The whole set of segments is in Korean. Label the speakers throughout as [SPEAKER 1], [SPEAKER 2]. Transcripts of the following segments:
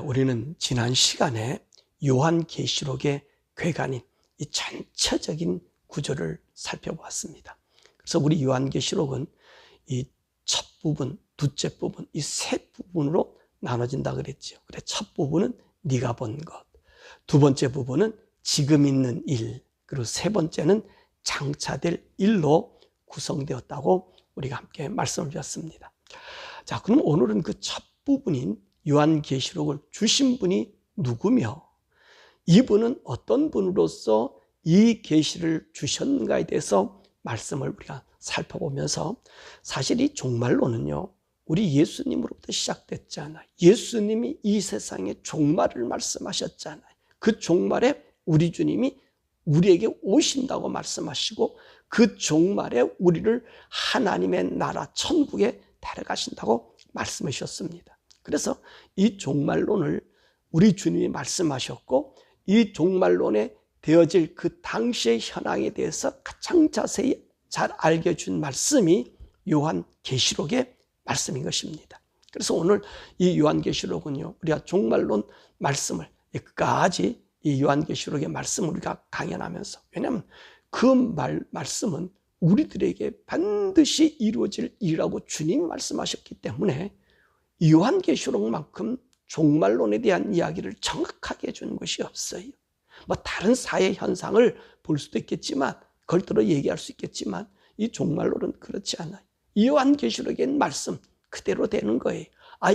[SPEAKER 1] 우리는 지난 시간에 요한계시록의 괴간인 이 전체적인 구조를 살펴보았습니다. 그래서 우리 요한계시록은 이 첫 부분, 둘째 부분, 이 세 부분으로 나눠진다 그랬죠. 그래, 첫 부분은 네가 본 것, 두 번째 부분은 지금 있는 일, 그리고 세 번째는 장차될 일로 구성되었다고 우리가 함께 말씀을 드렸습니다. 자, 그럼 오늘은 그 첫 부분인 요한계시록을 주신 분이 누구며 이분은 어떤 분으로서 이 계시를 주셨는가에 대해서 말씀을 우리가 살펴보면서, 사실 이 종말론은요 우리 예수님으로부터 시작됐잖아요. 예수님이 이 세상에 종말을 말씀하셨잖아요. 그 종말에 우리 주님이 우리에게 오신다고 말씀하시고, 그 종말에 우리를 하나님의 나라 천국에 데려가신다고 말씀하셨습니다. 그래서 이 종말론을 우리 주님이 말씀하셨고, 이 종말론에 되어질 그 당시의 현황에 대해서 가장 자세히 잘 알게 해준 말씀이 요한계시록의 말씀인 것입니다. 그래서 오늘 이 요한계시록은요 우리가 종말론 말씀을 끝까지 이 요한계시록의 말씀을 우리가 강연하면서, 왜냐하면 그 말씀은 우리들에게 반드시 이루어질 일이라고 주님이 말씀하셨기 때문에 요한계시록만큼 종말론에 대한 이야기를 정확하게 해주는 것이 없어요. 뭐 다른 사회 현상을 볼 수도 있겠지만, 걸들어 얘기할 수 있겠지만, 이 종말론은 그렇지 않아요. 이 요한계시록의 말씀 그대로 되는 거예요.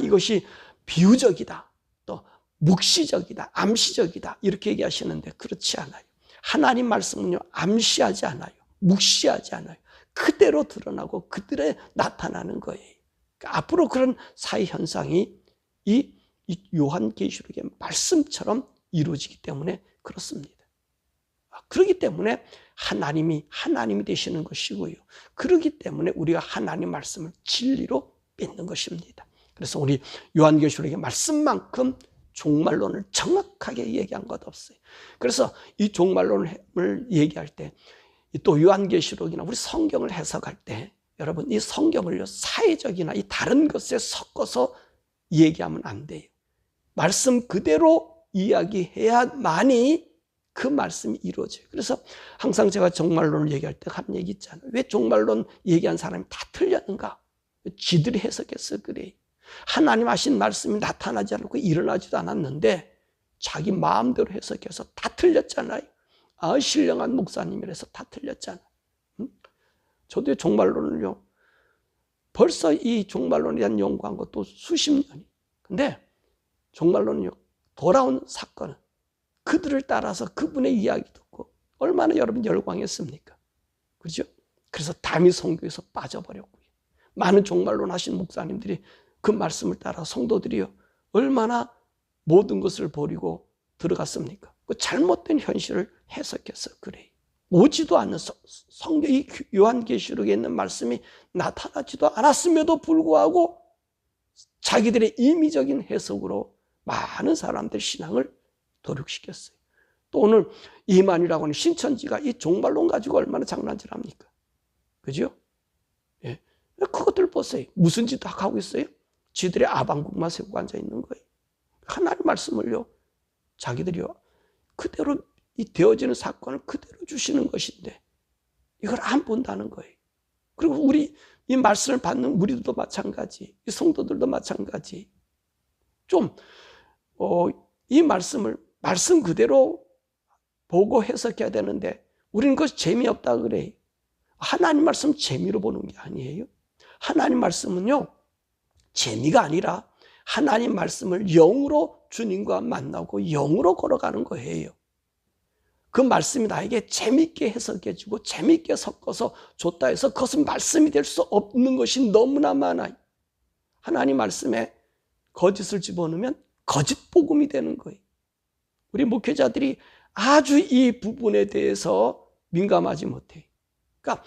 [SPEAKER 1] 이것이 비유적이다, 또 묵시적이다, 암시적이다 이렇게 얘기하시는데 그렇지 않아요. 하나님 말씀은요 암시하지 않아요, 묵시하지 않아요. 그대로 드러나고 그대로 나타나는 거예요. 그러니까 앞으로 그런 사회 현상이 이 요한계시록의 말씀처럼 이루어지기 때문에 그렇습니다. 그렇기 때문에 하나님이 되시는 것이고요. 그렇기 때문에 우리가 하나님 말씀을 진리로 믿는 것입니다. 그래서 우리 요한계시록의 말씀만큼 종말론을 정확하게 얘기한 것 없어요. 그래서 이 종말론을 얘기할 때, 또 요한계시록이나 우리 성경을 해석할 때, 여러분 이 성경을요 사회적이나 이 다른 것에 섞어서 얘기하면 안 돼요. 말씀 그대로 이야기해야만이 그 말씀이 이루어져요. 그래서 항상 제가 종말론을 얘기할 때 한 얘기 있잖아요. 왜 종말론 얘기한 사람이 다 틀렸는가? 지들이 해석해서 그래요. 하나님 하신 말씀이 나타나지 않고 일어나지도 않았는데 자기 마음대로 해석해서 다 틀렸잖아요. 신령한 목사님이라서 다 틀렸잖아요. 저도 종말론을요 벌써 이 종말론에 대한 연구한 것도 수십 년이. 근데 종말론은요 돌아온 사건은 그들을 따라서 그분의 이야기 듣고 얼마나 여러분 열광했습니까? 그렇죠? 그래서 담이 성교에서 빠져버렸고요. 많은 종말론 하신 목사님들이 그 말씀을 따라 성도들이요 얼마나 모든 것을 버리고 들어갔습니까? 그 잘못된 현실을 해석해서 그래요. 오지도 않는 성경, 이 요한계시록에 있는 말씀이 나타나지도 않았음에도 불구하고 자기들의 임의적인 해석으로 많은 사람들 신앙을 도륙시켰어요. 또 오늘 이만희라고 하는 신천지가 이 종말론 가지고 얼마나 장난질합니까? 그죠? 예. 그것들 보세요. 무슨 짓 하고 있어요? 지들의 아방국만 세우고 앉아 있는 거예요. 하나님 말씀을요 자기들이요 그대로 이 되어지는 사건을 그대로 주시는 것인데 이걸 안 본다는 거예요. 그리고 우리 이 말씀을 받는 우리들도 마찬가지, 이 성도들도 마찬가지. 좀 이 말씀을 말씀 그대로 보고 해석해야 되는데 우리는 그것이 재미없다 그래요. 하나님 말씀 재미로 보는 게 아니에요. 하나님 말씀은요 재미가 아니라 하나님 말씀을 영으로 주님과 만나고 영으로 걸어가는 거예요. 그 말씀이 나에게 재미있게 해석해주고 재미있게 섞어서 줬다 해서 그것은 말씀이 될 수 없는 것이 너무나 많아요. 하나님 말씀에 거짓을 집어넣으면 거짓 복음이 되는 거예요. 우리 목회자들이 아주 이 부분에 대해서 민감하지 못해요. 그러니까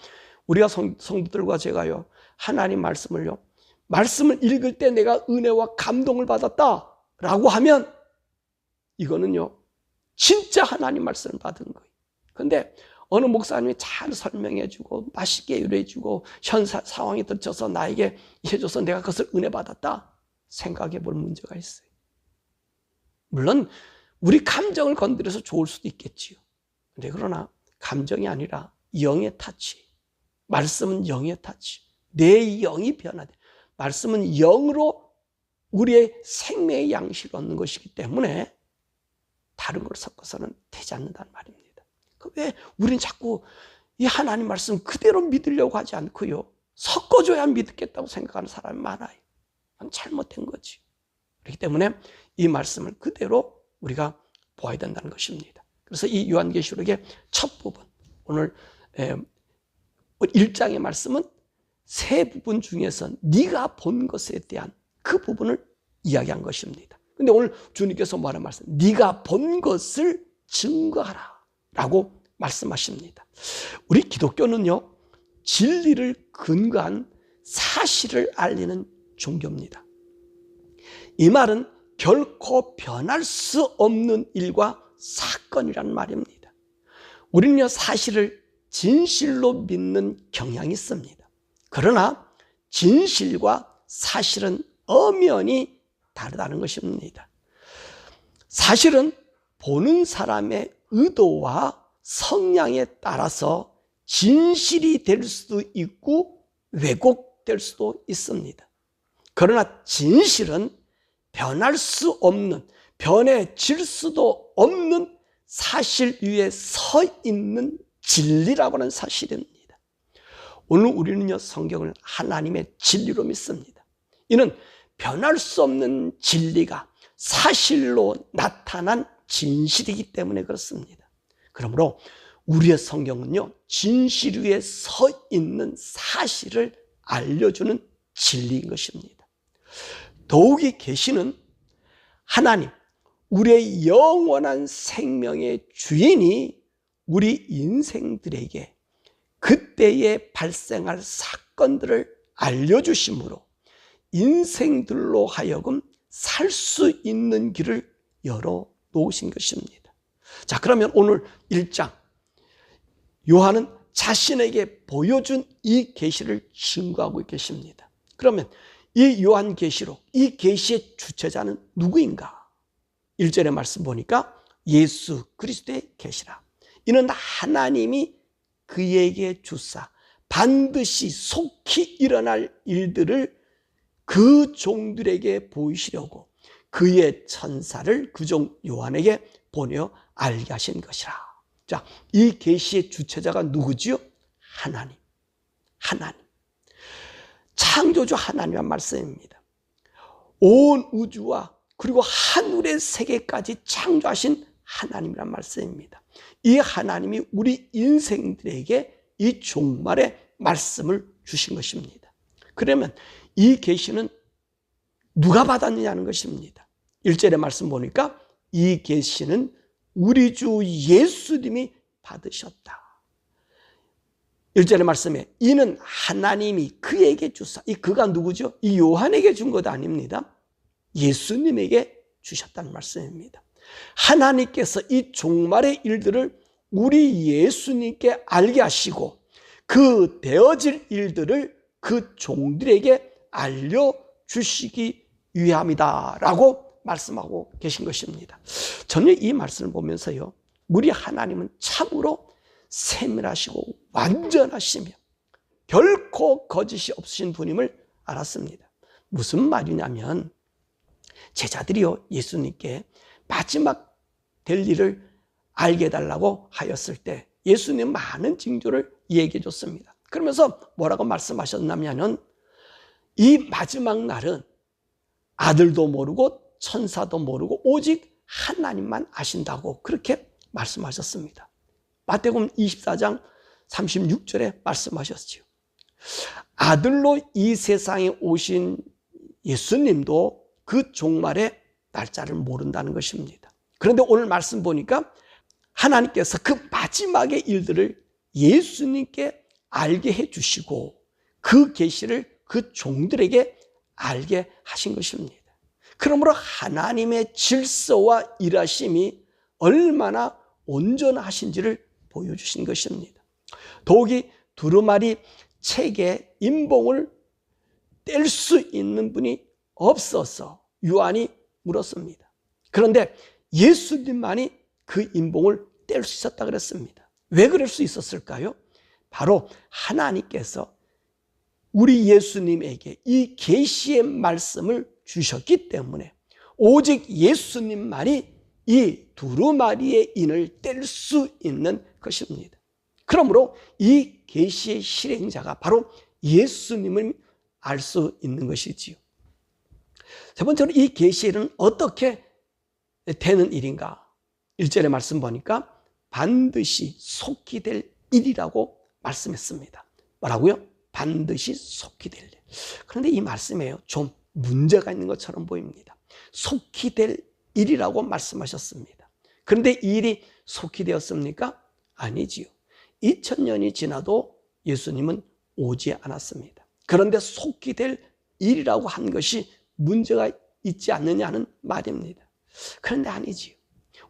[SPEAKER 1] 우리가 성도들과 제가요 하나님 말씀을 읽을 때 내가 은혜와 감동을 받았다라고 하면 이거는요 진짜 하나님 말씀을 받은 거예요. 그런데 어느 목사님이 잘 설명해주고 맛있게 요리해주고 현 상황에 들쳐서 나에게 해줘서 내가 그것을 은혜 받았다 생각해 볼 문제가 있어요. 물론 우리 감정을 건드려서 좋을 수도 있겠지요. 근데 그러나 감정이 아니라 영의 타치, 말씀은 영의 타치, 내 영이 변화돼. 말씀은 영으로 우리의 생명의 양식을 얻는 것이기 때문에 다른 걸 섞어서는 되지 않는다는 말입니다. 왜 우리는 자꾸 이 하나님 말씀 그대로 믿으려고 하지 않고요, 섞어줘야 믿겠다고 생각하는 사람이 많아요. 그건 잘못된 거지. 그렇기 때문에 이 말씀을 그대로 우리가 보아야 된다는 것입니다. 그래서 이 요한계시록의 첫 부분, 오늘 1장의 말씀은 세 부분 중에서 네가 본 것에 대한 그 부분을 이야기한 것입니다. 근데 오늘 주님께서 뭐라는 말씀? 네가 본 것을 증거하라 라고 말씀하십니다. 우리 기독교는요, 진리를 근거한 사실을 알리는 종교입니다. 이 말은 결코 변할 수 없는 일과 사건이라는 말입니다. 우리는요, 사실을 진실로 믿는 경향이 있습니다. 그러나 진실과 사실은 엄연히 다르다는 것입니다. 사실은 보는 사람의 의도와 성향에 따라서 진실이 될 수도 있고 왜곡될 수도 있습니다. 그러나 진실은 변할 수 없는, 변해질 수도 없는 사실 위에 서 있는 진리라고 하는 사실입니다. 오늘 우리는요, 성경을 하나님의 진리로 믿습니다. 이는 변할 수 없는 진리가 사실로 나타난 진실이기 때문에 그렇습니다. 그러므로 우리의 성경은요, 진실 위에 서 있는 사실을 알려주는 진리인 것입니다. 더욱이 계시는 하나님, 우리의 영원한 생명의 주인이 우리 인생들에게 그때에 발생할 사건들을 알려주심으로 인생들로 하여금 살 수 있는 길을 열어놓으신 것입니다. 자, 그러면 오늘 1장 요한은 자신에게 보여준 이 계시를 증거하고 계십니다. 그러면 이 요한계시록, 이 계시의 주체자는 누구인가? 1절의 말씀 보니까 예수 그리스도의 계시라. 이는 하나님이 그에게 주사 반드시 속히 일어날 일들을 그 종들에게 보이시려고 그의 천사를 그 종 요한에게 보내어 알게 하신 것이라. 자, 이 계시의 주체자가 누구지요? 하나님. 창조주 하나님의 말씀입니다. 온 우주와 그리고 하늘의 세계까지 창조하신 하나님이란 말씀입니다. 이 하나님이 우리 인생들에게 이 종말의 말씀을 주신 것입니다. 그러면 이 계시는 누가 받았느냐는 것입니다. 1절의 말씀 보니까 이 계시는 우리 주 예수님이 받으셨다. 1절의 말씀에 이는 하나님이 그에게 주사, 이 그가 누구죠? 이 요한에게 준 것 아닙니다. 예수님에게 주셨다는 말씀입니다. 하나님께서 이 종말의 일들을 우리 예수님께 알게 하시고 그 되어질 일들을 그 종들에게 알려주시기 위함이다 라고 말씀하고 계신 것입니다. 저는 이 말씀을 보면서요, 우리 하나님은 참으로 세밀하시고 완전하시며 결코 거짓이 없으신 분임을 알았습니다. 무슨 말이냐면 제자들이요, 예수님께 마지막 될 일을 알게 해달라고 하였을 때 예수님 많은 징조를 얘기해 줬습니다. 그러면서 뭐라고 말씀하셨냐면 이 마지막 날은 아들도 모르고 천사도 모르고 오직 하나님만 아신다고 그렇게 말씀하셨습니다. 마태복음 24장 36절에 말씀하셨지요. 아들로 이 세상에 오신 예수님도 그 종말의 날짜를 모른다는 것입니다. 그런데 오늘 말씀 보니까 하나님께서 그 마지막의 일들을 예수님께 알게 해주시고 그 계시를 그 종들에게 알게 하신 것입니다. 그러므로 하나님의 질서와 일하심이 얼마나 온전하신지를 보여주신 것입니다. 더욱이 두루마리 책에 인봉을 뗄 수 있는 분이 없어서 요한이 물었습니다. 그런데 예수님만이 그 인봉을 뗄 수 있었다 그랬습니다. 왜 그럴 수 있었을까요? 바로 하나님께서 우리 예수님에게 이 계시의 말씀을 주셨기 때문에 오직 예수님만이 이 두루마리의 인을 뗄 수 있는 것입니다. 그러므로 이 계시의 실행자가 바로 예수님을 알 수 있는 것이지요. 세 번째로 이 계시는 어떻게 되는 일인가? 1절의 말씀 보니까 반드시 속히 될 일이라고 말씀했습니다. 뭐라고요? 반드시 속히 될 일. 그런데 이 말씀에요, 좀 문제가 있는 것처럼 보입니다. 속히 될 일이라고 말씀하셨습니다. 그런데 이 일이 속히 되었습니까? 아니지요. 2000년이 지나도 예수님은 오지 않았습니다. 그런데 속히 될 일이라고 한 것이 문제가 있지 않느냐는 말입니다. 그런데 아니지요.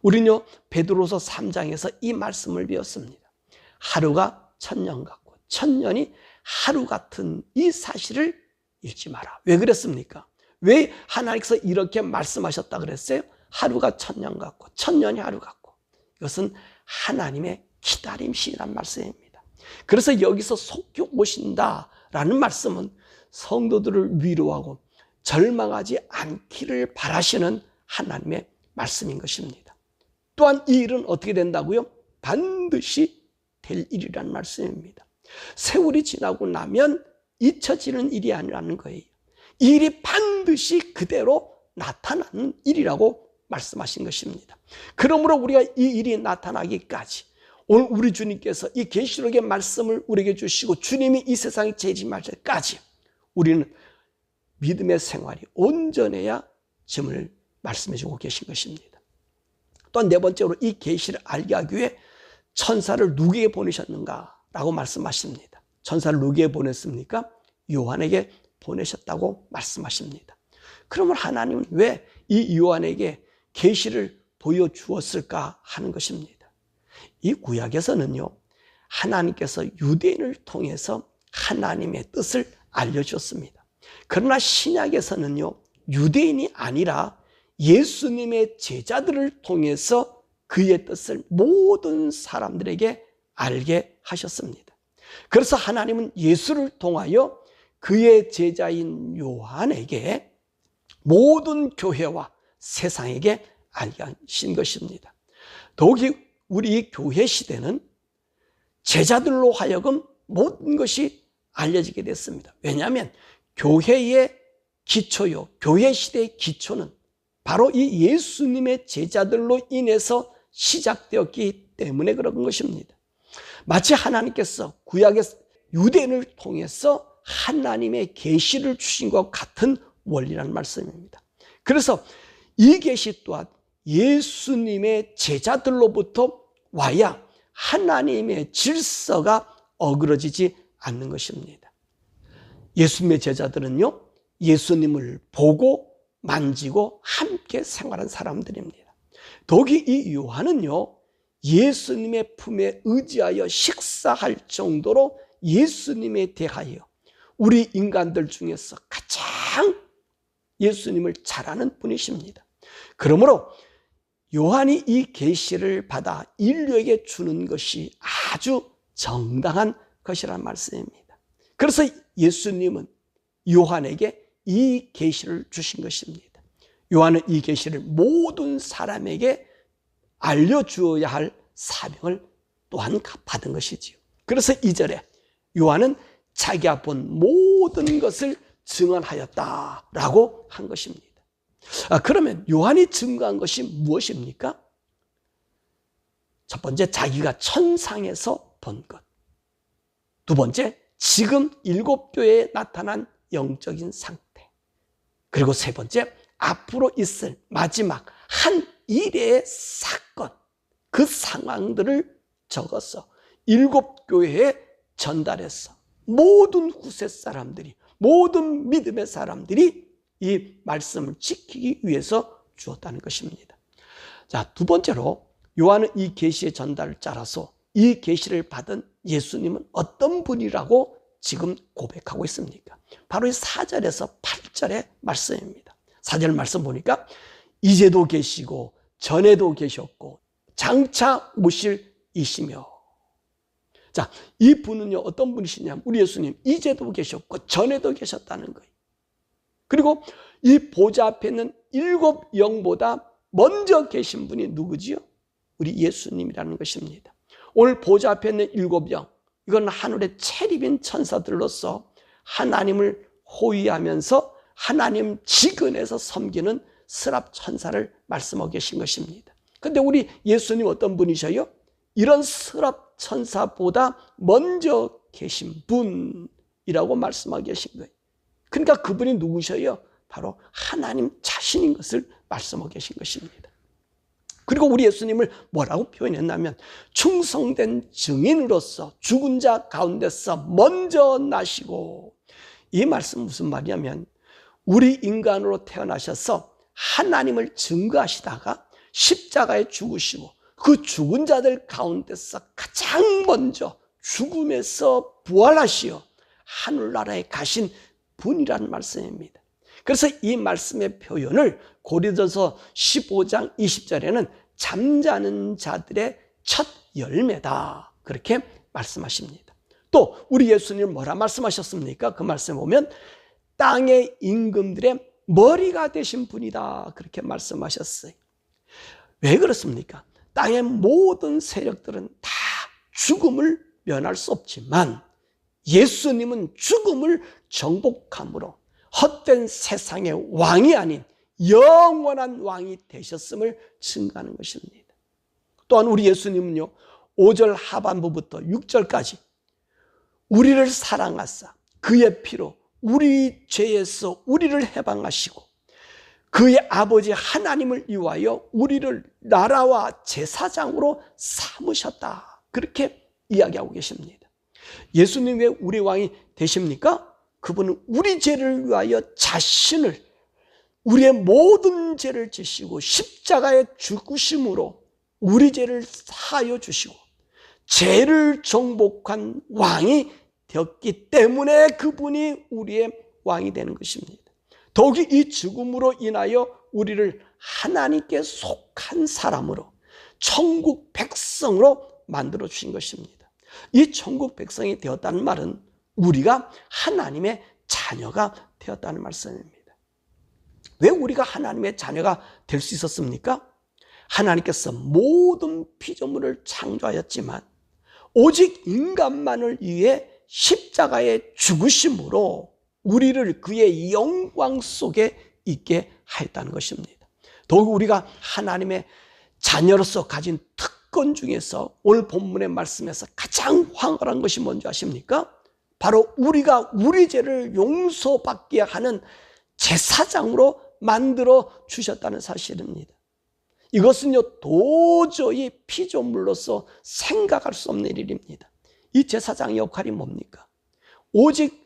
[SPEAKER 1] 우리는요, 베드로서 3장에서 이 말씀을 배웠습니다. 하루가 1000년 같고 1000년이 하루 같은 이 사실을 잊지 마라. 왜 그랬습니까? 왜 하나님께서 이렇게 말씀하셨다 그랬어요? 하루가 1000년 같고 1000년이 하루 같고. 이것은 하나님의 기다림이란 말씀입니다. 그래서 여기서 속히 오신다라는 말씀은 성도들을 위로하고 절망하지 않기를 바라시는 하나님의 말씀인 것입니다. 또한 이 일은 어떻게 된다고요? 반드시 될 일이라는 말씀입니다. 세월이 지나고 나면 잊혀지는 일이 아니라는 거예요. 이 일이 반드시 그대로 나타나는 일이라고 말씀하신 것입니다. 그러므로 우리가 이 일이 나타나기까지 오늘 우리 주님께서 이 계시록의 말씀을 우리에게 주시고 주님이 이 세상에 재림할 때까지 우리는 믿음의 생활이 온전해야 점을 말씀해 주고 계신 것입니다. 또 네 번째로 이 계시를 알게 하기 위해 천사를 누구에게 보내셨는가라고 말씀하십니다. 천사를 누구에게 보냈습니까? 요한에게 보내셨다고 말씀하십니다. 그러면 하나님은 왜 이 요한에게 계시를 보여주었을까 하는 것입니다. 이 구약에서는요, 하나님께서 유대인을 통해서 하나님의 뜻을 알려주었습니다. 그러나 신약에서는요, 유대인이 아니라 예수님의 제자들을 통해서 그의 뜻을 모든 사람들에게 알게 하셨습니다. 그래서 하나님은 예수를 통하여 그의 제자인 요한에게 모든 교회와 세상에게 알게 하신 것입니다. 더욱이 우리 교회 시대는 제자들로 하여금 모든 것이 알려지게 됐습니다. 왜냐하면 교회의 기초요, 교회 시대의 기초는 바로 이 예수님의 제자들로 인해서 시작되었기 때문에 그런 것입니다. 마치 하나님께서 구약의 유대인을 통해서 하나님의 계시를 주신 것 같은 원리라는 말씀입니다. 그래서 이 계시 또한 예수님의 제자들로부터 와야 하나님의 질서가 어그러지지 않는 것입니다. 예수님의 제자들은요, 예수님을 보고 만지고 함께 생활한 사람들입니다. 더욱이 이 요한은요, 예수님의 품에 의지하여 식사할 정도로 예수님에 대하여 우리 인간들 중에서 가장 예수님을 잘 아는 분이십니다. 그러므로 요한이 이 계시를 받아 인류에게 주는 것이 아주 정당한 것이라는 말씀입니다. 그래서 예수님은 요한에게 이 계시를 주신 것입니다. 요한은 이 계시를 모든 사람에게 알려주어야 할 사명을 또한 받은 것이지요. 그래서 2절에 요한은 자기가 본 모든 것을 증언하였다라고 한 것입니다. 그러면 요한이 증거한 것이 무엇입니까? 첫 번째, 자기가 천상에서 본 것. 두 번째, 지금 7교회에 나타난 영적인 상태. 그리고 세 번째, 앞으로 있을 마지막 한 일의 사건, 그 상황들을 적어서 7교회에 전달해서 모든 후세 사람들이, 모든 믿음의 사람들이 이 말씀을 지키기 위해서 주었다는 것입니다. 자, 두 번째로 요한은 이 계시의 전달을 따라서 이 계시를 받은 예수님은 어떤 분이라고 지금 고백하고 있습니까? 바로 이 4절에서 8절의 말씀입니다. 4절 말씀 보니까 이제도 계시고 전에도 계셨고 장차 오실 이시며. 자, 이 분은요 어떤 분이시냐면 우리 예수님 이제도 계셨고 전에도 계셨다는 거예요. 그리고 이 보좌 앞에 있는 7 영보다 먼저 계신 분이 누구지요? 우리 예수님이라는 것입니다. 오늘 보좌 앞에 있는 7 영, 이건 하늘의 체리빈 천사들로서 하나님을 호위하면서 하나님 직은에서 섬기는 스랍 천사를 말씀하고 계신 것입니다. 그런데 우리 예수님 어떤 분이셔요? 이런 스랍 천사보다 먼저 계신 분이라고 말씀하고 계신 거예요. 그러니까 그분이 누구셔요? 바로 하나님 자신인 것을 말씀하고 계신 것입니다. 그리고 우리 예수님을 뭐라고 표현했냐면 충성된 증인으로서 죽은 자 가운데서 먼저 나시고, 이 말씀 무슨 말이냐면 우리 인간으로 태어나셔서 하나님을 증거하시다가 십자가에 죽으시고 그 죽은 자들 가운데서 가장 먼저 죽음에서 부활하시어 하늘나라에 가신 분이라는 말씀입니다. 그래서 이 말씀의 표현을 고린도서 15장 20절에는 잠자는 자들의 첫 열매다, 그렇게 말씀하십니다. 또 우리 예수님 뭐라 말씀하셨습니까? 그 말씀에 보면 땅의 임금들의 머리가 되신 분이다, 그렇게 말씀하셨어요. 왜 그렇습니까? 땅의 모든 세력들은 다 죽음을 면할 수 없지만 예수님은 죽음을 정복함으로 헛된 세상의 왕이 아닌 영원한 왕이 되셨음을 증거하는 것입니다. 또한 우리 예수님은요 5절 하반부부터 6절까지 우리를 사랑하사 그의 피로 우리 죄에서 우리를 해방하시고 그의 아버지 하나님을 위하여 우리를 나라와 제사장으로 삼으셨다, 그렇게 이야기하고 계십니다. 예수님 왜 우리 왕이 되십니까? 그분은 우리 죄를 위하여 자신을, 우리의 모든 죄를 지시고 십자가에 죽으심으로 우리 죄를 사하여 주시고 죄를 정복한 왕이 되었기 때문에 그분이 우리의 왕이 되는 것입니다. 더욱이 이 죽음으로 인하여 우리를 하나님께 속한 사람으로 천국 백성으로 만들어 주신 것입니다. 이 천국 백성이 되었다는 말은 우리가 하나님의 자녀가 되었다는 말씀입니다. 왜 우리가 하나님의 자녀가 될 수 있었습니까? 하나님께서 모든 피조물을 창조하였지만 오직 인간만을 위해 십자가에 죽으심으로 우리를 그의 영광 속에 있게 하였다는 것입니다. 더욱 우리가 하나님의 자녀로서 가진 특권 중에서 오늘 본문의 말씀에서 가장 황홀한 것이 뭔지 아십니까? 바로 우리가 우리 죄를 용서받게 하는 제사장으로 만들어 주셨다는 사실입니다. 이것은요 도저히 피조물로서 생각할 수 없는 일입니다. 이 제사장의 역할이 뭡니까? 오직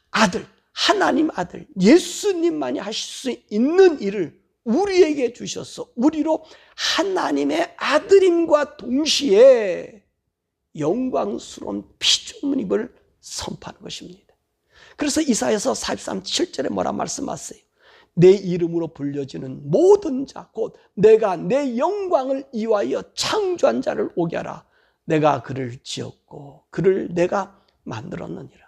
[SPEAKER 1] 아들, 하나님 아들 예수님만이 하실 수 있는 일을 우리에게 주셔서 우리로 하나님의 아들임과 동시에 영광스러운 피조물임을 선포하는 것입니다. 그래서 이사야서 43, 7절에 뭐라 말씀하세요? 내 이름으로 불려지는 모든 자 곧 내가 내 영광을 위하여 창조한 자를 오게 하라. 내가 그를 지었고 그를 내가 만들었느니라.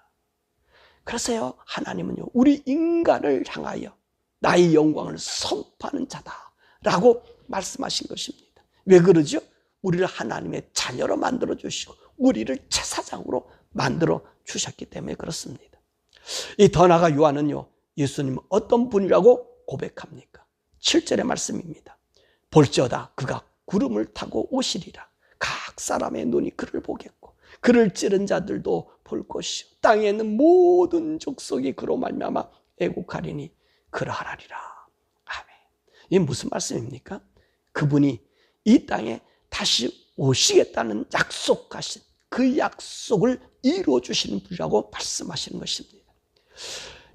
[SPEAKER 1] 그래서요 하나님은요 우리 인간을 향하여 나의 영광을 선포하는 자다라고 말씀하신 것입니다. 왜 그러죠? 우리를 하나님의 자녀로 만들어 주시고 우리를 제사장으로 만들어 주셨기 때문에 그렇습니다. 이 더 나아가 요한은요 예수님은 어떤 분이라고 고백합니까? 7절의 말씀입니다. 볼지어다 그가 구름을 타고 오시리라. 각 사람의 눈이 그를 보겠고 그를 찌른 자들도 볼 것이요 땅에 있는 모든 족속이 그로 말미암아 애곡하리니 그러하리라. 아멘. 이게 무슨 말씀입니까? 그분이 이 땅에 다시 오시겠다는 약속하신 그 약속을 이루어 주시는 분이라고 말씀하시는 것입니다.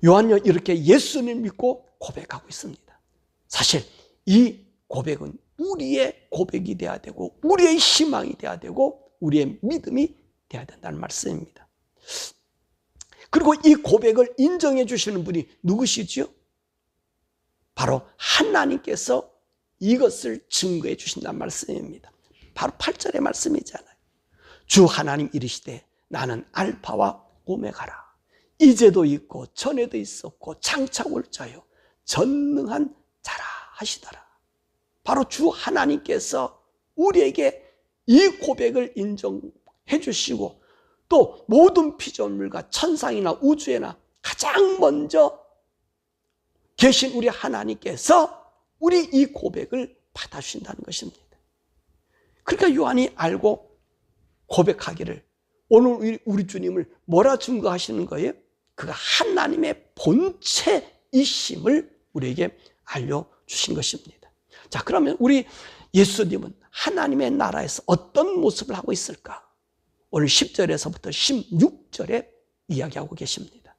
[SPEAKER 1] 요한요 이렇게 예수님을 믿고 고백하고 있습니다. 사실 이 고백은 우리의 고백이 되어야 되고 우리의 희망이 되어야 되고 우리의 믿음이 되어야 된다는 말씀입니다. 그리고 이 고백을 인정해 주시는 분이 누구시죠? 바로 하나님께서 이것을 증거해 주신다는 말씀입니다. 바로 8절의 말씀이잖아요. 주 하나님 이르시되 나는 알파와 오메가라. 이제도 있고 전에도 있었고 장차 올 자요 전능한 자라 하시더라. 바로 주 하나님께서 우리에게 이 고백을 인정해 주시고 또 모든 피조물과 천상이나 우주에나 가장 먼저 계신 우리 하나님께서 우리 이 고백을 받아주신다는 것입니다. 그러니까 요한이 알고 고백하기를 오늘 우리 주님을 뭐라 증거하시는 거예요? 그가 하나님의 본체이심을 우리에게 알려주신 것입니다. 자, 그러면 우리 예수님은 하나님의 나라에서 어떤 모습을 하고 있을까? 오늘 10절에서부터 16절에 이야기하고 계십니다.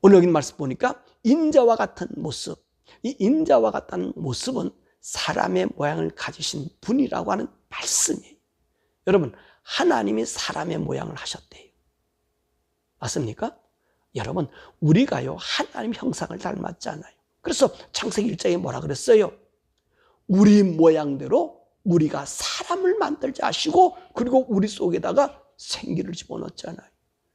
[SPEAKER 1] 오늘 여기 말씀 보니까 인자와 같은 모습, 이 인자와 같다는 모습은 사람의 모양을 가지신 분이라고 하는 말씀이에요. 여러분, 하나님이 사람의 모양을 하셨대요. 맞습니까? 여러분, 우리가요 하나님 형상을 닮았잖아요. 그래서 창세기 1장에 뭐라 그랬어요? 우리 모양대로 우리가 사람을 만들자 하시고 그리고 우리 속에다가 생기를 집어넣었잖아요.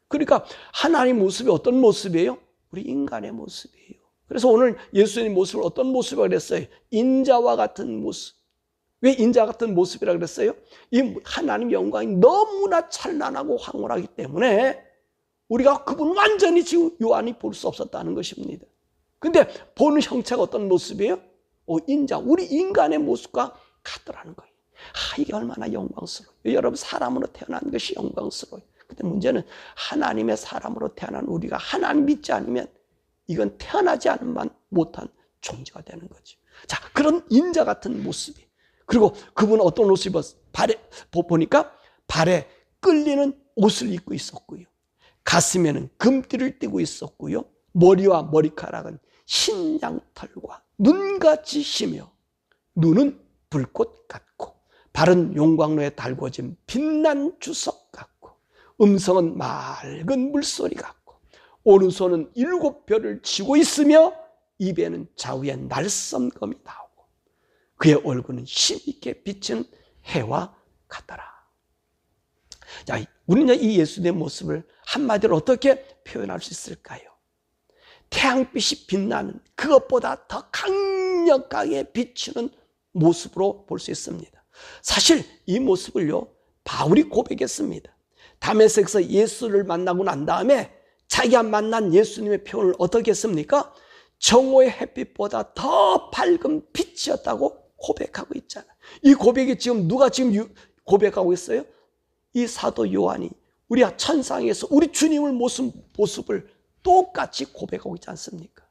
[SPEAKER 1] 그러니까 하나님 모습이 어떤 모습이에요? 우리 인간의 모습이에요. 그래서 오늘 예수님 모습을 어떤 모습이라고 그랬어요? 인자와 같은 모습. 왜 인자 같은 모습이라고 그랬어요? 이 하나님 영광이 너무나 찬란하고 황홀하기 때문에 우리가 그분 완전히 지금 요한이 볼 수 없었다는 것입니다. 근데 보는 형체가 어떤 모습이에요? 인자, 우리 인간의 모습과 같더라는 거예요. 이게 얼마나 영광스러워요. 여러분, 사람으로 태어난 것이 영광스러워요. 근데 문제는 하나님의 사람으로 태어난 우리가 하나님 믿지 않으면 이건 태어나지 않으면 못한 존재가 되는 거죠. 자, 그런 인자 같은 모습이. 그리고 그분은 어떤 옷을 입었어요? 보니까 발에 끌리는 옷을 입고 있었고요. 가슴에는 금띠를 띠고 있었고요. 머리와 머리카락은 흰 양털과 눈같이 희며 눈은 불꽃 같고 발은 용광로에 달궈진 빛난 주석 같고 음성은 맑은 물소리 같고 오른손은 7별을 쥐고 있으며 입에는 좌우에 날섬검이 나오고 그의 얼굴은 힘있게 비치는 해와 같더라. 자, 우리는 이 예수님의 모습을 한마디로 어떻게 표현할 수 있을까요? 태양빛이 빛나는 그것보다 더 강력하게 비치는 모습으로 볼 수 있습니다. 사실 이 모습을요 바울이 고백했습니다. 다메섹에서 예수를 만나고 난 다음에 자기가 만난 예수님의 표현을 어떻게 했습니까? 정오의 햇빛보다 더 밝은 빛이었다고 고백하고 있잖아요. 이 고백이 지금 누가 지금 고백하고 있어요? 이 사도 요한이 우리 천상에서 우리 주님의 모습을 똑같이 고백하고 있지 않습니까?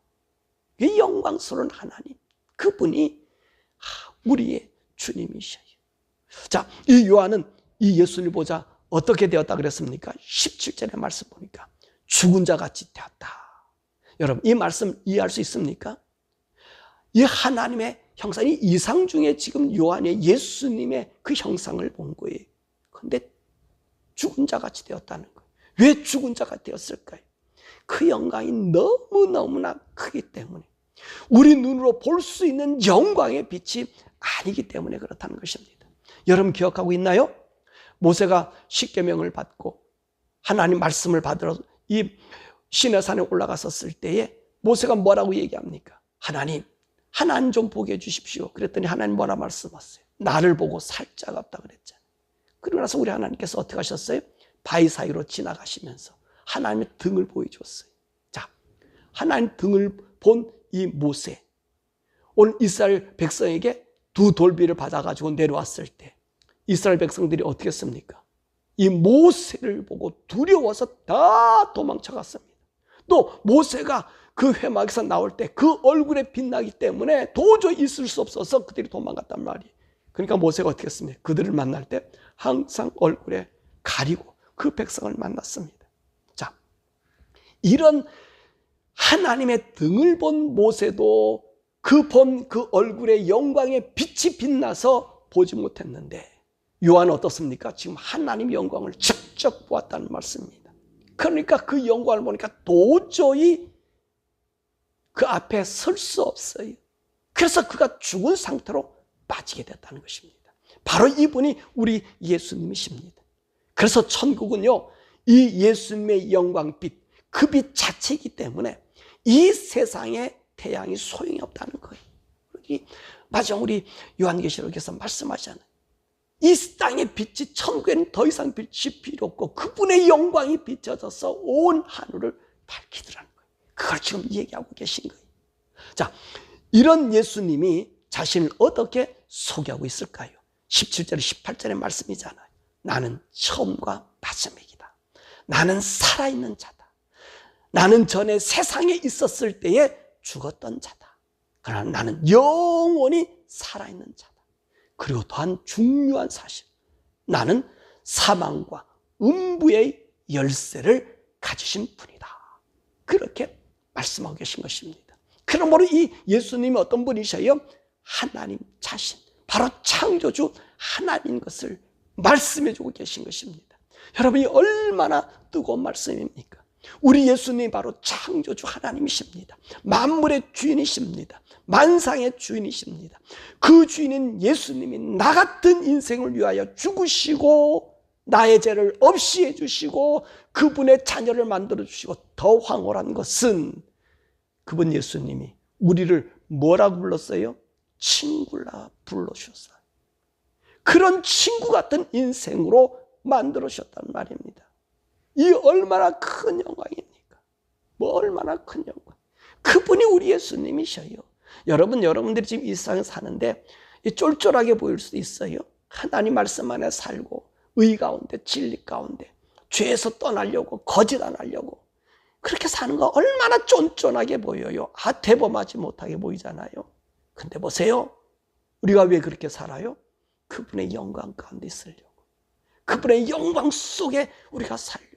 [SPEAKER 1] 이 영광스러운 하나님, 그분이 우리의 주님이셔요. 자, 이 요한은 이 예수를 보자 어떻게 되었다 그랬습니까? 17절의 말씀 보니까 죽은 자 같이 되었다. 여러분, 이 말씀 이해할 수 있습니까? 이 하나님의 형상, 이 이상 중에 지금 요한의 예수님의 그 형상을 본 거예요. 그런데 죽은 자 같이 되었다는 거예요. 왜 죽은 자가 되었을까요? 그 영광이 너무너무나 크기 때문에 우리 눈으로 볼 수 있는 영광의 빛이 아니기 때문에 그렇다는 것입니다. 여러분 기억하고 있나요? 모세가 십계명을 받고 하나님 말씀을 받으러 이 시내산에 올라갔었을 때에 모세가 뭐라고 얘기합니까? 하나님 좀 보게 해주십시오. 그랬더니 하나님 뭐라 말씀하셨어요? 나를 보고 살 자가 없다 그랬잖아요. 그러고 나서 우리 하나님께서 어떻게 하셨어요? 바위 사이로 지나가시면서 하나님의 등을 보여줬어요. 자, 하나님 등을 본 이 모세, 오늘 이스라엘 백성에게 두 돌비를 받아가지고 내려왔을 때 이스라엘 백성들이 어떻게 했습니까? 이 모세를 보고 두려워서 다 도망쳐갔습니다. 또 모세가 그 회막에서 나올 때 그 얼굴에 빛나기 때문에 도저히 있을 수 없어서 그들이 도망갔단 말이에요. 그러니까 모세가 어떻게 했습니까? 그들을 만날 때 항상 얼굴에 가리고 그 백성을 만났습니다. 자, 이런 하나님의 등을 본 모세도 그 얼굴의 영광의 빛이 빛나서 보지 못했는데 요한은 어떻습니까? 지금 하나님의 영광을 직접 보았다는 말씀입니다. 그러니까 그 영광을 보니까 도저히 그 앞에 설 수 없어요. 그래서 그가 죽은 상태로 빠지게 됐다는 것입니다. 바로 이분이 우리 예수님이십니다. 그래서 천국은요, 이 예수님의 영광빛, 그 빛 자체이기 때문에 이 세상에 태양이 소용이 없다는 거예요. 마지막 우리 요한계시록에서 말씀하잖아요. 이 땅의 빛이 천국에는 더 이상 빛이 필요 없고 그분의 영광이 비춰져서 온 하늘을 밝히더라는 거예요. 그걸 지금 얘기하고 계신 거예요. 자, 이런 예수님이 자신을 어떻게 소개하고 있을까요? 17절, 18절의 말씀이잖아요. 나는 처음과 마지막이다. 나는 살아있는 자다. 나는 전에 세상에 있었을 때에 죽었던 자다. 그러나 나는 영원히 살아있는 자다. 그리고 또한 중요한 사실, 나는 사망과 음부의 열쇠를 가지신 분이다. 그렇게 말씀하고 계신 것입니다. 그러므로 이 예수님이 어떤 분이셔요? 하나님 자신, 바로 창조주 하나님인 것을 말씀해주고 계신 것입니다. 여러분이 얼마나 뜨거운 말씀입니까? 우리 예수님이 바로 창조주 하나님이십니다. 만물의 주인이십니다. 만상의 주인이십니다. 그 주인인 예수님이 나 같은 인생을 위하여 죽으시고 나의 죄를 없이 해주시고 그분의 자녀를 만들어주시고 더 황홀한 것은 그분 예수님이 우리를 뭐라고 불렀어요? 친구라 불러주셨어요. 그런 친구 같은 인생으로 만들어주셨단 말입니다. 이 얼마나 큰 영광입니까? 뭐 얼마나 큰 영광. 그분이 우리 예수님이셔요. 여러분들이 지금 이 세상에 사는데 쫄쫄하게 보일 수도 있어요. 하나님 말씀 안에 살고 의 가운데 진리 가운데 죄에서 떠나려고 거짓 안 하려고 그렇게 사는 거 얼마나 쫀쫀하게 보여요. 대범하지 못하게 보이잖아요. 근데 보세요. 우리가 왜 그렇게 살아요? 그분의 영광 가운데 있으려고. 그분의 영광 속에 우리가 살려고.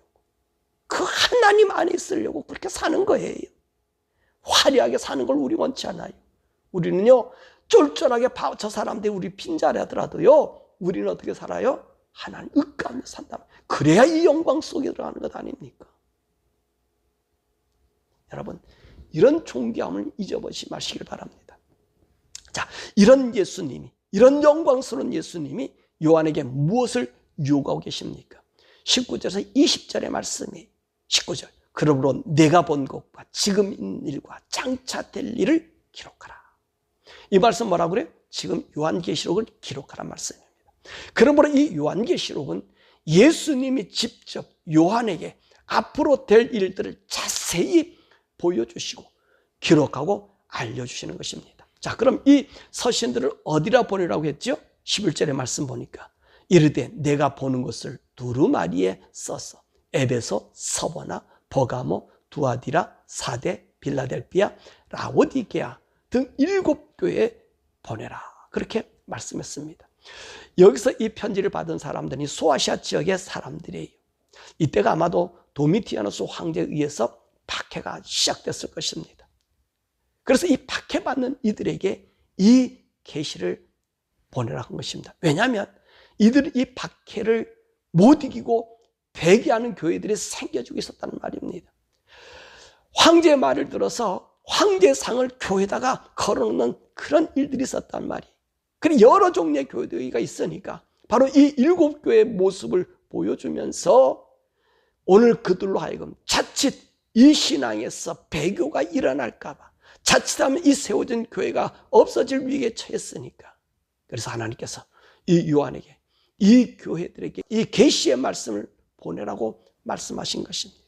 [SPEAKER 1] 그 하나님 안에 있으려고 그렇게 사는 거예요. 화려하게 사는 걸 우리 원치 않아요. 우리는요, 쫄쫄하게 저 사람들이 우리 빈자리 하더라도요, 우리는 어떻게 살아요? 하나님 의 가운데 산다. 그래야 이 영광 속에 들어가는 것 아닙니까? 여러분, 이런 존귀함을 잊어버리지 마시길 바랍니다. 자, 이런 예수님이, 이런 영광스러운 예수님이 요한에게 무엇을 요구하고 계십니까? 19절에서 20절의 말씀이 19절. 그러므로 내가 본 것과 지금 있는 일과 장차 될 일을 기록하라. 이 말씀 뭐라고 그래요? 지금 요한계시록을 기록하란 말씀입니다. 그러므로 이 요한계시록은 예수님이 직접 요한에게 앞으로 될 일들을 자세히 보여주시고 기록하고 알려주시는 것입니다. 자, 그럼 이 서신들을 어디다 보내라고 했죠? 11절의 말씀 보니까 이르되 내가 보는 것을 두루마리에 써서 에베소, 서보나, 버가모, 두아디라, 사대, 빌라델비아, 라오디게아 등 7교회에 보내라. 그렇게 말씀했습니다. 여기서 이 편지를 받은 사람들이 소아시아 지역의 사람들이에요. 이때가 아마도 도미티아누스 황제에 의해서 박해가 시작됐을 것입니다. 그래서 이 박해받는 이들에게 이 계시를 보내라고 한 것입니다. 왜냐하면 이들이 이 박해를 못 이기고 배기하는 교회들이 생겨지고 있었다는 말입니다. 황제의 말을 들어서 황제상을 교회에다가 걸어놓는 그런 일들이 있었단 말이에요. 그리고 여러 종류의 교회가 있으니까 바로 이 7교회의 모습을 보여주면서 오늘 그들로 하여금 자칫 이 신앙에서 배교가 일어날까 봐 자칫하면 이 세워진 교회가 없어질 위기에 처했으니까 그래서 하나님께서 이 요한에게 이 교회들에게 이 계시의 말씀을 보내라고 말씀하신 것입니다.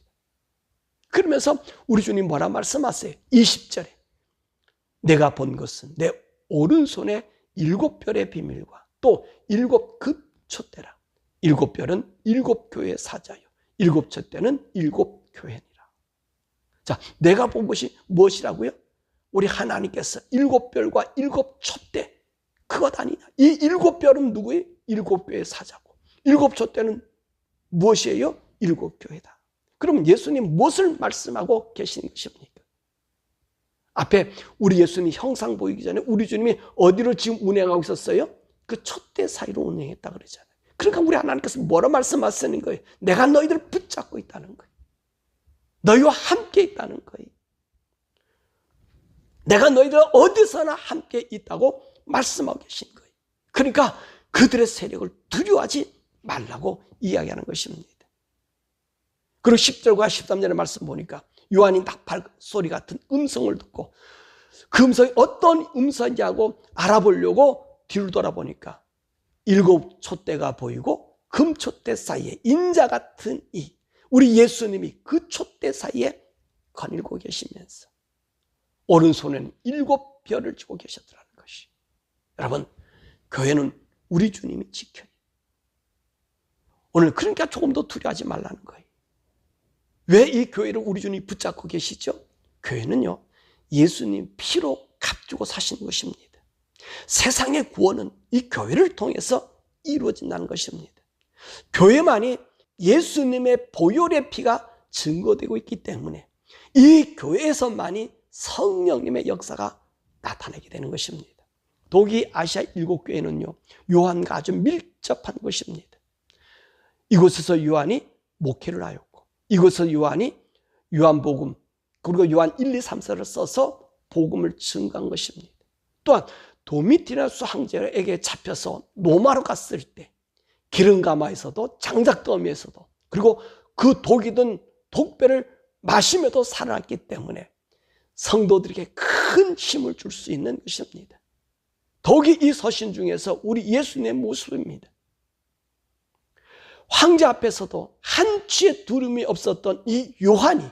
[SPEAKER 1] 그러면서 우리 주님 뭐라 말씀하세요? 20절에 내가 본 것은 내 오른손에 7별의 비밀과 또 7급촛대라. 7별은 7교회의 사자요 7촛대는 7교회니라. 자, 내가 본 것이 무엇이라고요? 우리 하나님께서 7별과 7촛대 그것 아니냐? 이 7별은 누구예요? 7교회의 사자고 7촛대는 무엇이에요? 7교회다. 그럼 예수님 무엇을 말씀하고 계시는 것입니까? 앞에 우리 예수님이 형상 보이기 전에 우리 주님이 어디로 지금 운행하고 있었어요? 그 촛대 사이로 운행했다 그러잖아요. 그러니까 우리 하나님께서 뭐라 말씀하시는 거예요? 내가 너희들을 붙잡고 있다는 거예요. 너희와 함께 있다는 거예요. 내가 너희들 어디서나 함께 있다고 말씀하고 계신 거예요. 그러니까 그들의 세력을 두려워하지 말라고 이야기하는 것입니다. 그리고 10절과 13절의 말씀 보니까 요한이 나팔 소리 같은 음성을 듣고 그 음성이 어떤 음성인지 하고 알아보려고 뒤를 돌아보니까 7 촛대가 보이고 금 촛대 사이에 인자 같은 이 우리 예수님이 그 촛대 사이에 거닐고 계시면서 오른손에는 7 별을 쥐고 계셨더라는 것이. 여러분, 교회는 우리 주님이 지켜요. 오늘 그러니까 조금 더 두려워하지 말라는 거예요. 왜 이 교회를 우리 주님이 붙잡고 계시죠? 교회는요, 예수님 피로 값주고 사신 것입니다. 세상의 구원은 이 교회를 통해서 이루어진다는 것입니다. 교회만이 예수님의 보혈의 피가 증거되고 있기 때문에 이 교회에서만이 성령님의 역사가 나타나게 되는 것입니다. 독일 아시아 7교회는요, 요한과 아주 밀접한 것입니다. 이곳에서 요한이 목회를 하였고, 이곳에서 요한이 요한복음, 그리고 요한 1, 2, 3서를 써서 복음을 증거한 것입니다. 또한 도미티나스 황제에게 잡혀서 로마로 갔을 때 기름가마에서도 장작더미에서도 그리고 그 독이 든 독배를 마시며도 살아났기 때문에 성도들에게 큰 힘을 줄 수 있는 것입니다. 독이 이 서신 중에서 우리 예수님의 모습입니다. 황제 앞에서도 한치의 두려움이 없었던 이 요한이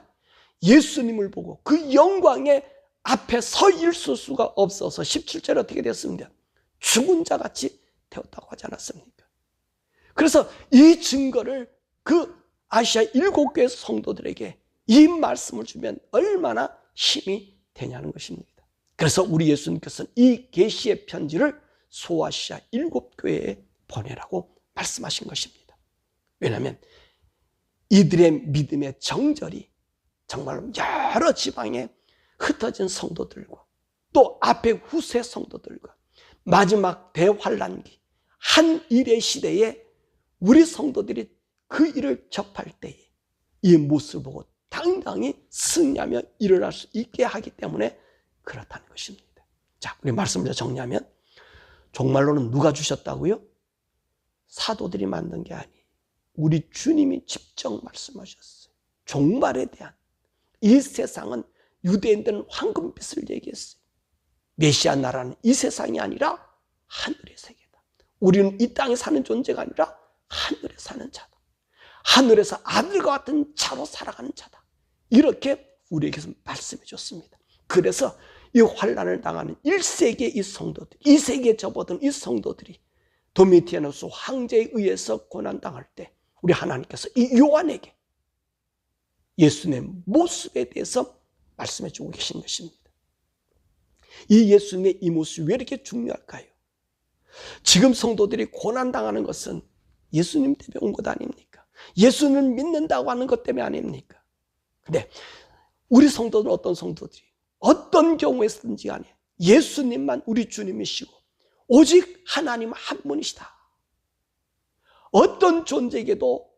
[SPEAKER 1] 예수님을 보고 그 영광의 앞에 서 있을 수가 없어서 17절에 어떻게 되었습니까? 죽은 자같이 되었다고 하지 않았습니까? 그래서 이 증거를 그 아시아 7교회 성도들에게 이 말씀을 주면 얼마나 힘이 되냐는 것입니다. 그래서 우리 예수님께서는 이 계시의 편지를 소아시아 7교회에 보내라고 말씀하신 것입니다. 왜냐하면 이들의 믿음의 정절이 정말로 여러 지방에 흩어진 성도들과 또 앞에 후세 성도들과 마지막 대환란기 한 일의 시대에 우리 성도들이 그 일을 접할 때에 이 모습을 보고 당당히 승리하며 일어날 수 있게 하기 때문에 그렇다는 것입니다. 자, 우리 말씀을 정리하면 종말론은 누가 주셨다고요? 사도들이 만든 게 아니에요. 우리 주님이 직접 말씀하셨어요. 종말에 대한 이 세상은 유대인들은 황금빛을 얘기했어요. 메시아 나라는 이 세상이 아니라 하늘의 세계다. 우리는 이 땅에 사는 존재가 아니라 하늘에 사는 자다. 하늘에서 아들과 같은 자로 살아가는 자다. 이렇게 우리에게서 말씀해 줬습니다. 그래서 이 환난을 당하는 1세기의 이 성도들, 2세기에 접어든 이 성도들이 도미티아누스 황제에 의해서 고난당할 때 우리 하나님께서 이 요한에게 예수님의 모습에 대해서 말씀해 주고 계신 것입니다. 이 예수님의 이 모습이 왜 이렇게 중요할까요? 지금 성도들이 고난당하는 것은 예수님 때문에 온 것 아닙니까? 예수님을 믿는다고 하는 것 때문에 아닙니까? 근데 우리 성도들은 어떤 성도들이 어떤 경우에서든지 간에 예수님만 우리 주님이시고 오직 하나님 한 분이시다. 어떤 존재에게도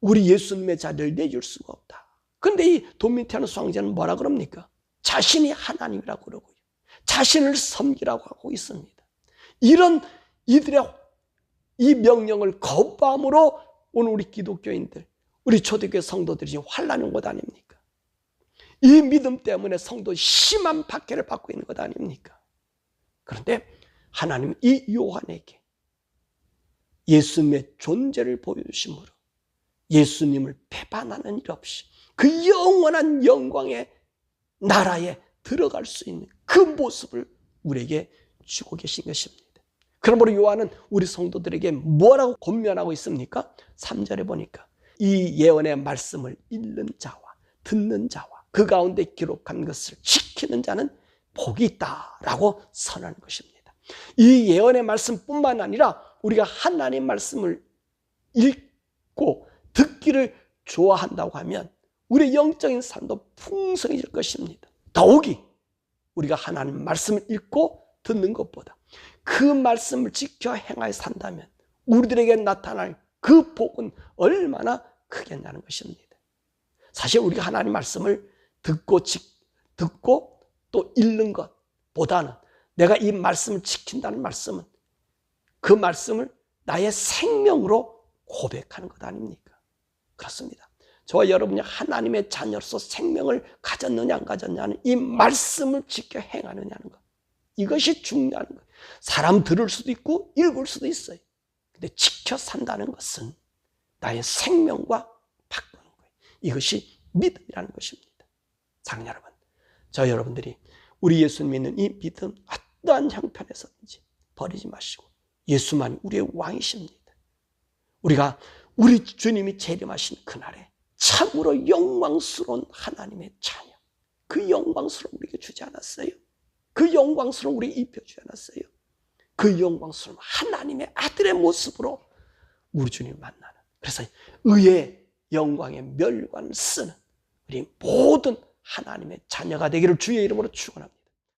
[SPEAKER 1] 우리 예수님의 자리를 내줄 수가 없다. 그런데 이 도미티아누스 황제는 뭐라 그럽니까? 자신이 하나님이라고 그러고요. 자신을 섬기라고 하고 있습니다. 이런 이들의 이 명령을 거부함으로 오늘 우리 기독교인들, 우리 초대교회 성도들이 환난이 온 것 아닙니까? 이 믿음 때문에 성도 심한 박해를 받고 있는 것 아닙니까? 그런데 하나님은 이 요한에게 예수님의 존재를 보여주심으로 예수님을 배반하는 일 없이 그 영원한 영광의 나라에 들어갈 수 있는 그 모습을 우리에게 주고 계신 것입니다. 그러므로 요한은 우리 성도들에게 뭐라고 권면하고 있습니까? 3절에 보니까 이 예언의 말씀을 읽는 자와 듣는 자와 그 가운데 기록한 것을 지키는 자는 복이 있다라고 선언하는 것입니다. 이 예언의 말씀뿐만 아니라 우리가 하나님의 말씀을 읽고 듣기를 좋아한다고 하면 우리의 영적인 삶도 풍성해질 것입니다. 더욱이 우리가 하나님 말씀을 읽고 듣는 것보다 그 말씀을 지켜 행하여 산다면 우리들에게 나타날 그 복은 얼마나 크겠냐는 것입니다. 사실 우리가 하나님 말씀을 듣고 또 잃는 것보다는 내가 이 말씀을 지킨다는 말씀은 그 말씀을 나의 생명으로 고백하는 것 아닙니까? 그렇습니다. 저와 여러분이 하나님의 자녀로서 생명을 가졌느냐 안 가졌느냐는 이 말씀을 지켜 행하느냐는 것. 이것이 중요한 거예요. 사람 들을 수도 있고 읽을 수도 있어요. 근데 지켜 산다는 것은 나의 생명과 바꾸는 거예요. 이것이 믿음이라는 것입니다. 사랑하는 여러분, 저 여러분들이 우리 예수님 믿는 이 믿음 어떠한 형편에서든지 버리지 마시고 예수만이 우리의 왕이십니다. 우리가 우리 주님이 재림하신 그날에 참으로 영광스러운 하나님의 자녀, 그 영광스러움 우리에게 주지 않았어요? 그 영광스러움 우리에게 입혀주지 않았어요? 그 영광스러움 하나님의 아들의 모습으로 우리 주님을 만나는, 그래서 의의 영광의 멸관을 쓰는 우리 모든 하나님의 자녀가 되기를 주의 이름으로 축원합니다.